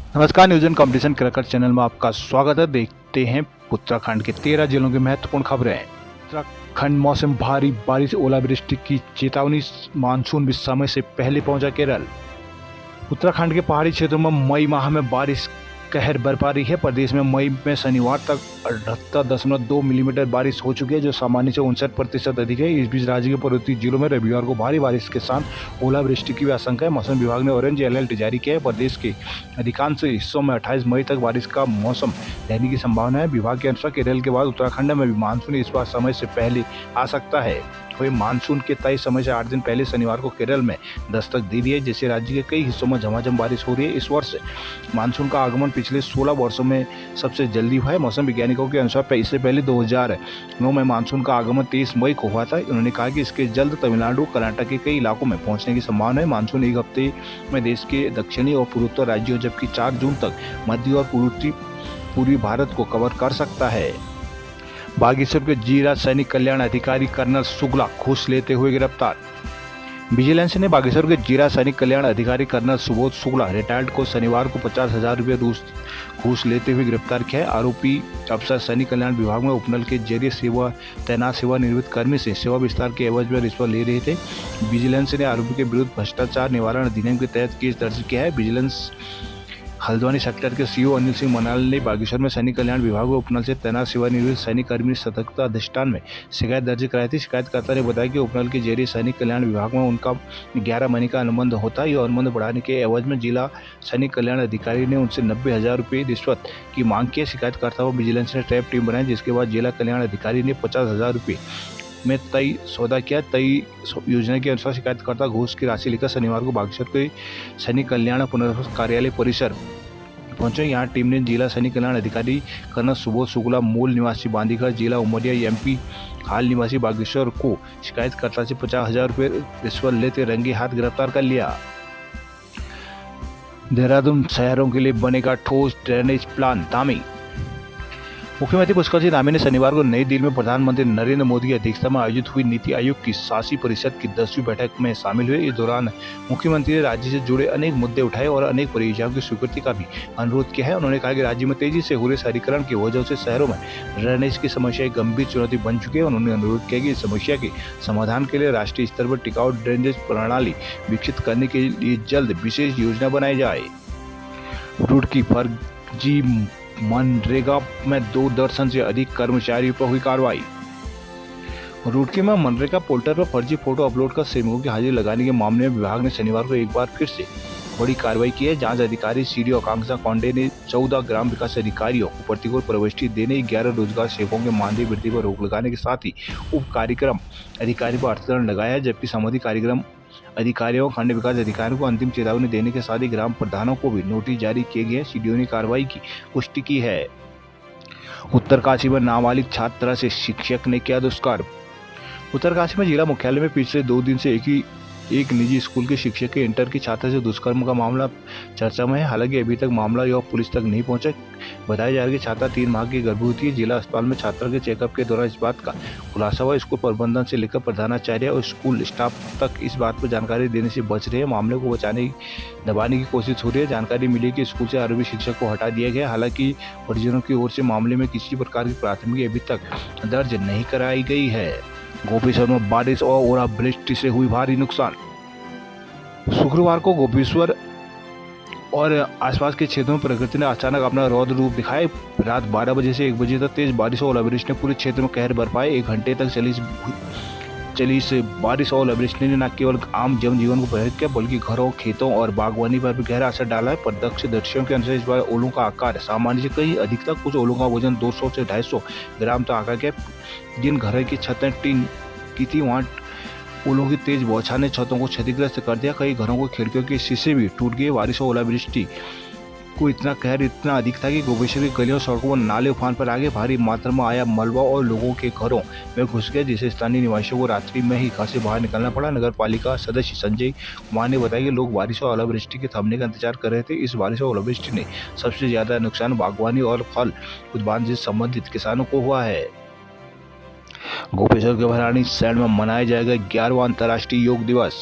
नमस्कार, news and competition cricket channel में आपका स्वागत है। देखते हैं उत्तराखंड के 13 जिलों की महत्वपूर्ण खबरें। उत्तराखंड मौसम भारी बारिश ओलावृष्टि की चेतावनी, मानसून भी समय से पहले पहुंचा केरल। उत्तराखंड के पहाड़ी क्षेत्रों में मई माह में बारिश कहर बरपा रही है। प्रदेश में मई में शनिवार तक 78.2 मिलीमीटर बारिश हो चुकी है, जो सामान्य से 59% अधिक है। इस बीच राज्य के पर्वतीय जिलों में रविवार को भारी बारिश के साथ ओलावृष्टि की भी आशंका है। मौसम विभाग ने ऑरेंज अलर्ट जारी किया है। प्रदेश के अधिकांश हिस्सों में 28 मई तक बारिश का मौसम रहने की संभावना है। विभाग के अनुसार केरल के बाद उत्तराखंड में भी मानसून इस बार समय से पहले आ सकता है। वही मानसून के तय समय से 8 दिन पहले शनिवार को केरल में दस्तक दे दी है, जिससे राज्य के कई हिस्सों में झमाझम बारिश हो रही है। इस वर्ष मानसून का आगमन पिछले 16 वर्षों में सबसे जल्दी हुआ है। मौसम वैज्ञानिकों के अनुसार इससे पहले 2009 में मानसून का आगमन 23 मई को हुआ था। उन्होंने कहा कि इसके जल्द तमिलनाडु, कर्नाटक के कई इलाकों में पहुंचने की संभावना है। मानसून एक हफ्ते में देश के दक्षिणी और पूर्वोत्तर राज्यों, जबकि 4 जून तक मध्य और पूर्वी भारत को कवर कर सकता है। बागेश्वर के जीरा सैनिक कल्याण अधिकारी कर्नल शुक्ला घूस लेते हुए गिरफ्तार। विजिलेंस ने बागेश्वर के जीरा सैनिक कल्याण अधिकारी कर्नल सुबोध शुक्ला रिटायर्ड को शनिवार को 50,000 रुपये घूस लेते हुए गिरफ्तार किया है। आरोपी अफसर सैनिक कल्याण विभाग में उपनल के जरिए तैनात सेवानिवृत्त कर्मी से सेवा विस्तार के एवज में रिश्वत ले रहे थे। विजिलेंस ने आरोपी के विरुद्ध भ्रष्टाचार निवारण अधिनियम के तहत केस दर्ज किया है। विजिलेंस हल्द्वानी सेक्टर के सीओ अनिल सिंह मनाल ने बागेश्वर में सैनिक कल्याण विभाग में उपनल से तैनात सेवानिवृत्त सैनिक कर्मी सतर्कता अधिष्ठान में शिकायत दर्ज कराई थी। शिकायतकर्ता ने बताया कि उपनल के जरिए सैनिक कल्याण विभाग में उनका 11 महीने का अनुबंध होता है। यह अनुबंध बढ़ाने के एवज में जिला सैनिक कल्याण अधिकारी ने उनसे 90,000 रुपये रिश्वत की मांग की। शिकायतकर्ता को विजिलेंस ने ट्रैप टीम बनाई, जिसके बाद जिला कल्याण अधिकारी ने 50,000 रुपये में तय सौदा किया। तय योजना के अनुसार शिकायतकर्ता घूस की राशि लेकर शनिवार को बागेश्वर के सैनिक कल्याण पुनर्वास कार्यालय परिसर पहुंचे। यहाँ टीम ने जिला सैनिक कल्याण अधिकारी कर्नल सुबोध शुक्ला, मूल निवासी बांदीगढ़, जिला उमरिया, एमपी, हाल निवासी बागेश्वर को शिकायतकर्ता से 50,000 रुपये रिश्वत लेते रंगे हाथ गिरफ्तार कर लिया। देहरादून शहरों के लिए बनेगा ठोस ड्रेनेज प्लान, धामी। मुख्यमंत्री पुष्कर सिंह धामी ने शनिवार को नई दिल्ली में प्रधानमंत्री नरेंद्र मोदी की अध्यक्षता में आयोजित हुई नीति आयोग की शासी परिषद की 10वीं बैठक में शामिल हुए। इस दौरान मुख्यमंत्री ने राज्य से जुड़े अनेक मुद्दे उठाए और अनेक परियोजनाओं की स्वीकृति का भी अनुरोध किया है। उन्होंने कहा कि राज्य में तेजी से हो रहे शहरीकरण की वजह से शहरों में ड्रेनेज की समस्या एक गंभीर चुनौती बन चुकी है। उन्होंने अनुरोध किया कि इस समस्या के समाधान के लिए राष्ट्रीय स्तर पर टिकाऊ ड्रेनेज प्रणाली विकसित करने के लिए जल्द विशेष योजना बनाई जाए। रुड़की फर्जी मनरेगा में 2 दर्जन से अधिक कर्मचारियों पर हुई कार्रवाई। रुड़की में मनरेगा पोर्टल पर फर्जी फोटो अपलोड कर श्रमिकों की हाजिरी लगाने के मामले में विभाग ने शनिवार को एक बार फिर से बड़ी कार्रवाई की है। जांच अधिकारी सीडीओ आकांक्षा कौंडे ने 14 ग्राम विकास अधिकारियों को प्रतिकूल प्रविष्टि देने, 11 रोजगार सेवकों के मानदेय वृद्धि पर रोक लगाने के साथ ही उप कार्यक्रम अधिकारी पर अर्थदंड लगाया है, जबकि संबंधित कार्यक्रम अधिकारियों, खंड विकास अधिकारियों को अंतिम चेतावनी देने के साथ ही ग्राम प्रधानों को भी नोटिस जारी किए गए। सीडीओ ने कार्रवाई की पुष्टि की है। उत्तरकाशी में नाबालिग छात्रा से शिक्षक ने किया दुष्कर्म। उत्तरकाशी में जिला मुख्यालय में पिछले 2 दिन से एक निजी स्कूल के शिक्षक के इंटर की छात्रा से दुष्कर्म का मामला चर्चा में है। हालांकि अभी तक मामला यह पुलिस तक नहीं पहुंचा। बताया जा रहा है कि छात्रा 3 माह की गर्भवती है। जिला अस्पताल में छात्रा के चेकअप के दौरान इस बात का खुलासा हुआ। स्कूल प्रबंधन से लेकर प्रधानाचार्य और स्कूल स्टाफ तक इस बात पर जानकारी देने से बच रहे हैं। मामले को दबाने की कोशिश हो रही है। जानकारी मिली कि स्कूल से आरोपी शिक्षक को हटा दिया गया। हालांकि परिजनों की ओर से मामले में किसी प्रकार की प्राथमिकी अभी तक दर्ज नहीं कराई गई है। गोपेश्वर में बारिश और ओलावृष्टि से हुई भारी नुकसान। शुक्रवार को गोपेश्वर और आसपास के क्षेत्रों में प्रकृति ने अचानक अपना रौद्र रूप दिखाया। रात 12 बजे से 1 बजे तक तेज बारिश और ओलावृष्टि ने पूरे क्षेत्र में कहर बरपाया। 1 घंटे तक चली इस बारिश और ओलावृष्टि ने न केवल आम जनजीवन को प्रभावित किया, बल्कि घरों, खेतों और बागवानी पर भी गहरा असर डाला है। प्रत्यक्षदर्शियों के अनुसार इस बार ओलों का आकार सामान्य से कहीं अधिक था। कुछ ओलों का वजन 200 से 250 ग्राम तक आकर के जिन घरों की छतें टीन की थी, वहाँ ओलों की तेज बौछार ने छतों को क्षतिग्रस्त कर दिया। कई घरों को खिड़कियों के शीशे भी टूट गए। बारिश और ओलावृष्टि को इतना कहर इतना अधिक था कि गोपेश्वर की गलियों, सड़कों और नाले उफान पर आ गए। भारी मात्रा में आया मलबा और लोगों के घरों में घुस गया, जिससे स्थानीय निवासियों को रात्रि में ही घर से बाहर निकलना पड़ा। नगर पालिका सदस्य संजय कुमार ने बताया कि लोग बारिश और ओलावृष्टि के थमने का इंतजार कर रहे थे। इस बारिश और ओलावृष्टि ने सबसे ज्यादा नुकसान बागवानी और फल उत्पादन से संबंधित किसानों को हुआ है। गोपेश्वर के भरानी शहर में मनाया जाएगा 11वां अंतर्राष्ट्रीय योग दिवस।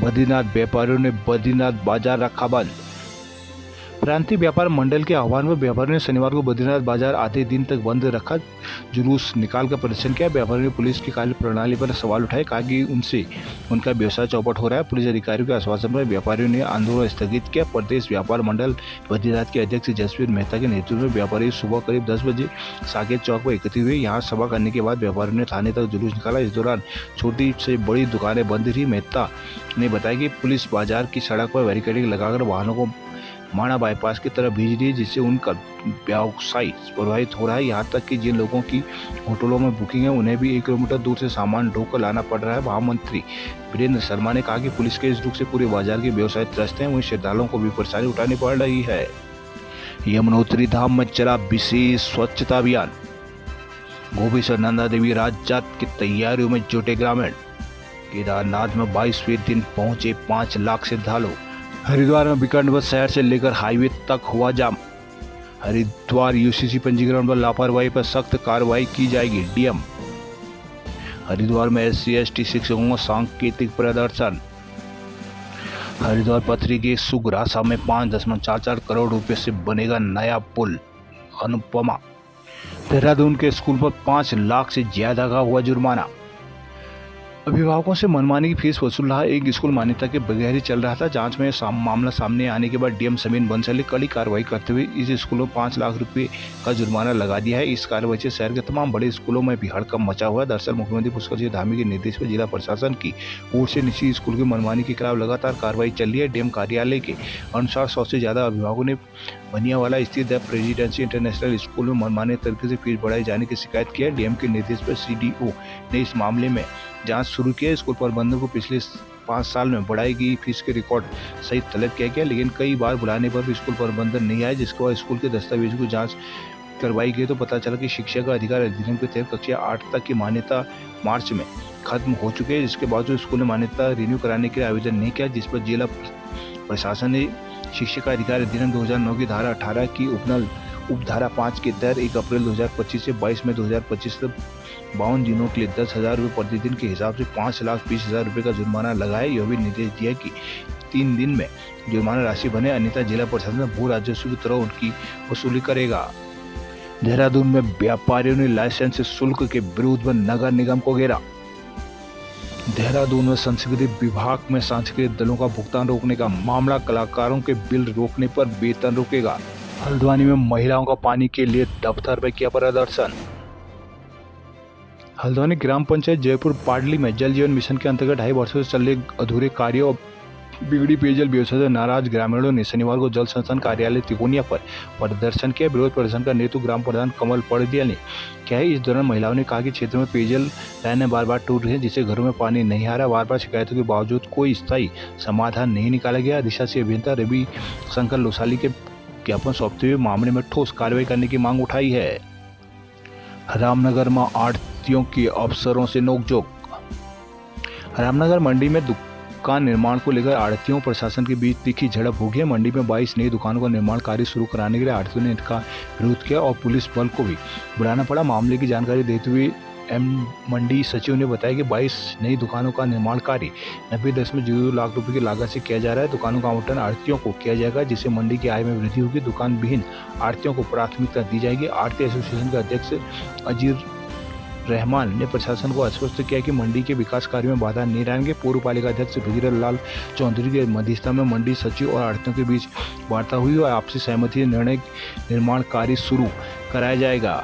बद्रीनाथ व्यापारियों ने बद्रीनाथ बाजार रखा बंद। प्रांतीय व्यापार मंडल के आह्वान पर व्यापारियों ने शनिवार को बद्रीनाथ बाजार आधे दिन तक बंद रखा। जुलूस निकालकर प्रदर्शन किया। व्यापारियों ने पुलिस की कार्य प्रणाली पर सवाल उठाए, कहा कि उनसे उनका व्यवसाय चौपट हो रहा है। पुलिस अधिकारियों के आश्वासन पर व्यापारियों ने आंदोलन स्थगित किया। प्रदेश व्यापार मंडल बद्रीनाथ के अध्यक्ष जसवीर मेहता के नेतृत्व में व्यापारी सुबह करीब 10 बजे साकेत चौक पर एकत्रित हुए। यहाँ सभा करने के बाद व्यापारियों ने थाने तक जुलूस निकाला। इस दौरान छोटी से बड़ी दुकानें बंद रही। मेहता ने बताया कि पुलिस बाजार की सड़क पर बैरिकेडिंग लगाकर वाहनों को माणा बाईपास की तरफ भेज रही है, जिससे उनका व्यवसाय प्रभावित हो रहा है। यहाँ तक कि जिन लोगों की होटलों में बुकिंग है उन्हें भी 1 किलोमीटर दूर से सामान ढोकर लाना पड़ रहा है। महामंत्री वीरेंद्र शर्मा ने कहा कि पुलिस के इस रुख से पूरे बाजार के व्यवसाय त्रस्त हैं। वहीं श्रद्धालुओं को भी परेशानी उठानी पड़ रही है। यमुनोत्री धाम में चला विशेष स्वच्छता अभियान। गोपेश्वर नंदा देवी राजजात की तैयारियों में जुटे ग्रामीण। केदारनाथ में 22वें दिन पहुंचे 5 लाख श्रद्धालु। हरिद्वार में विकर्ण शहर से लेकर हाईवे तक हुआ जाम। हरिद्वार यूसीसी पंजीकरण पर लापरवाही पर सख्त कार्रवाई की जाएगी, डीएम। हरिद्वार में SC/ST शिक्षकों का सांकेतिक प्रदर्शन। हरिद्वार पथरी के सुगरासा में 5.44 करोड़ रुपए से बनेगा नया पुल। अनुपमा। देहरादून के स्कूल पर 5 लाख से ज्यादा का हुआ जुर्माना। अभिभावकों से मनमानी की फीस वसूल रहा एक स्कूल मान्यता के बगैर ही चल रहा था। जांच में मामला सामने आने के बाद डीएम समीन बंसल ने कड़ी कार्रवाई करते हुए इस स्कूल में 5 लाख रुपए का जुर्माना लगा दिया है। इस कार्रवाई से शहर के तमाम बड़े स्कूलों में भी हड़कंप मचा हुआ है। दरअसल मुख्यमंत्री पुष्कर सिंह धामी के निर्देश पर जिला प्रशासन की ओर से निजी स्कूल की मनमानी के खिलाफ लगातार कार्रवाई चल रही है। डीएम कार्यालय के अनुसार 100 से ज्यादा अभिभावकों ने बनियावाला स्थित द प्रेसिडेंसी इंटरनेशनल स्कूल में मनमाने तरीके से फीस बढ़ाए जाने की शिकायत की है। डीएम के निर्देश पर CDO ने इस मामले में जांच शुरू किया। स्कूल प्रबंधन को पिछले 5 साल में बढ़ाई गई फीस के रिकॉर्ड सहित तलब किया गया, लेकिन कई बार बुलाने पर भी स्कूल प्रबंधन नहीं आया, जिसके बाद स्कूल के दस्तावेजों की जांच करवाई गई तो पता चला कि शिक्षा का अधिकार अधिनियम के तहत कक्षा 8 तक की मान्यता मार्च में खत्म हो चुकी है। जिसके बावजूद स्कूल ने मान्यता रिन्यू कराने के लिए आवेदन नहीं किया, जिस पर जिला प्रशासन ने शिक्षा का अधिकार अधिनियम 2009 की धारा 18 की उपधारा 5 के तहत 1 अप्रैल 2025 से 22 मई 2025 तक 52 दिनों के लिए 10,000 रुपये प्रतिदिन के हिसाब से 5,20,000 रुपये का जुर्माना लगाया। यह भी निर्देश दिया कि 3 दिन में जुर्माना राशि बने, अन्यथा जिला प्रशासन भू राजस्व की तरह उनकी वसूली करेगा। देहरादून में व्यापारियों ने लाइसेंस शुल्क के विरोध में नगर निगम को घेरा। देहरादून में संस्कृति विभाग में सांस्कृतिक दलों का भुगतान रोकने का मामला। कलाकारों के बिल रोकने पर वेतन रुकेगा। हल्द्वानी में महिलाओं का पानी के लिए दफ्तर में किया प्रदर्शन। हल्द्वानी ग्राम पंचायत जयपुर पाडली में जल जीवन मिशन के अंतर्गत 2.5 वर्षों से चल रहे अधूरे कार्यों और बिगड़ी पेयजल व्यवस्था से नाराज ग्रामीणों ने शनिवार को जल संस्थान कार्यालय तिकोनिया पर प्रदर्शन किया। विरोध प्रदर्शन का नेतृत्व ग्राम प्रधान कमल पड़दिया ने किया है। इस दौरान महिलाओं ने कहा कि क्षेत्र में पेयजल लाइनें बार बार टूट रही हैं, जिससे घरों में पानी नहीं आ रहा। बार बार शिकायतों के बावजूद कोई स्थायी समाधान नहीं निकाला गया। अधिशासी अभियंता रवि शंकर लोसाली के ज्ञापन सौंपते हुए मामले में ठोस कार्रवाई करने की मांग उठाई है। रामनगर में आढ़तियों के अफसरों से नोकझोंक। रामनगर मंडी में दुकान निर्माण को लेकर आढ़तियों प्रशासन के बीच तीखी झड़प हो गई है। मंडी में 22 नई दुकानों का निर्माण कार्य शुरू कराने के लिए आढ़तियों ने इनका विरोध किया और पुलिस बल को भी बुलाना पड़ा। मामले की जानकारी देते हुए मंडी सचिव ने बताया कि 22 नई दुकानों का निर्माण कार्य 90.02 लाख रुपए की लागत से किया जा रहा है। दुकानों का आवंटन आढ़तियों को किया जाएगा, जिससे मंडी की आय में वृद्धि होगी। दुकान विहीन आढ़तियों को प्राथमिकता दी जाएगी। आढ़ती एसोसिएशन के अध्यक्ष अजीर रहमान ने प्रशासन को आश्वस्त किया कि मंडी के विकास कार्यों में बाधा नहीं रहेंगे। पूर्व पालिका अध्यक्ष भगीरथ लाल चौधरी के मध्यस्थता में मंडी सचिव और आढ़तियों के बीच वार्ता हुई और आपसी सहमति निर्णय निर्माण कार्य शुरू कराया जाएगा।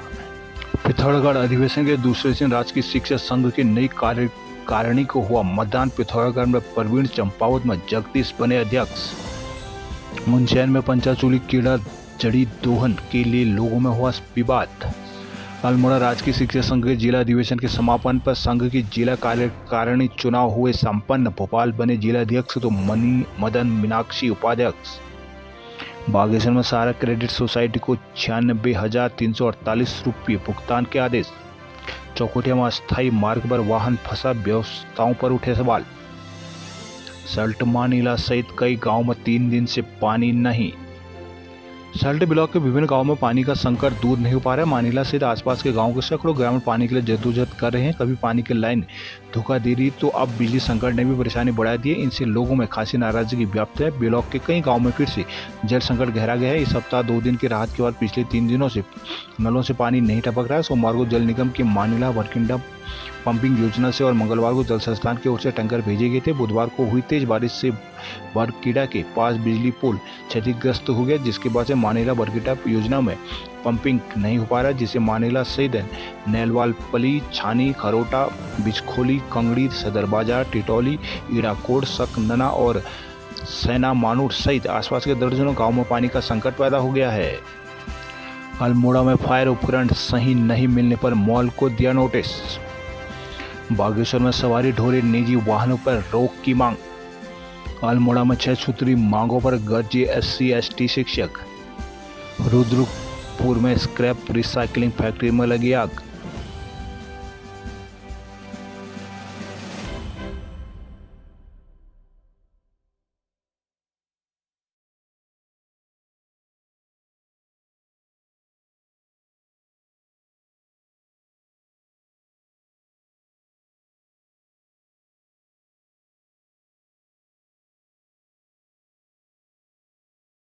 पिथौरागढ़ अधिवेशन के दूसरे दिन राजकीय शिक्षक संघ की नई कार्यकारिणी को हुआ मतदान। पिथौरागढ़ में प्रवीण चंपावत में जगदीश बने अध्यक्ष। मुंशैन में पंचाचूली कीड़ा जड़ी दोहन के लिए लोगों में हुआ विवाद। अल्मोड़ा राजकीय शिक्षक संघ के जिला अधिवेशन के समापन पर संघ की जिला कार्यकारिणी चुनाव हुए संपन्न। भोपाल बने जिला अध्यक्ष तो मदन मीनाक्षी उपाध्यक्ष। बागेश्वर में सारा क्रेडिट सोसाइटी को 96,348 रुपये भुगतान के आदेश। चौकोटिया में अस्थायी मार्ग पर वाहन फंसा, व्यवस्थाओं पर उठे सवाल। सल्टमा नीला सहित कई गांवों में 3 दिन से पानी नहीं। सल्ट ब्लॉक के विभिन्न गांवों में पानी का संकट दूर नहीं हो पा रहा है। मानिला सहित आसपास के गांवों के सैकड़ों ग्रामीण पानी के लिए जद्दोजहद कर रहे हैं। कभी पानी की लाइन धोखा दे रही तो अब बिजली संकट ने भी परेशानी बढ़ा दी है। इनसे लोगों में खासी नाराजगी व्याप्त है। ब्लॉक के कई गाँव में फिर से जल संकट गहरा गया है। इस सप्ताह 2 दिन की राहत के बाद पिछले 3 दिनों से नलों से पानी नहीं टपक रहा है। सोमवार को जल निगम की मानिला भरकिंडा पंपिंग योजना से और मंगलवार को जल संस्थान की ओर से टैंकर भेजे गए थे। बुधवार को हुई तेज बारिश से बरकीड़ा के पास बिजली पोल क्षतिग्रस्त हो गया, जिसके बाद से मानिला बरकीड़ा योजना में पंपिंग नहीं हो पा रहा, जिससे मानिला सहित नेलवालपली, छानी, खरोटा, बिचखोली, कंगड़ी, सदर बाजार, टिटौली, ईराकोट, सकनना और सैना मानूर सहित आसपास के दर्जनों गाँव में पानी का संकट पैदा हो गया है। अल्मोड़ा में फायर उपकरण सही नहीं मिलने पर मॉल को दिया नोटिस। बागेश्वर में सवारी ढोरे निजी वाहनों पर रोक की मांग। अल्मोड़ा में 6 सूत्री मांगों पर गरजे SC/ST शिक्षक। रुद्रपुर में स्क्रैप रिसाइकलिंग फैक्ट्री में लगी आग।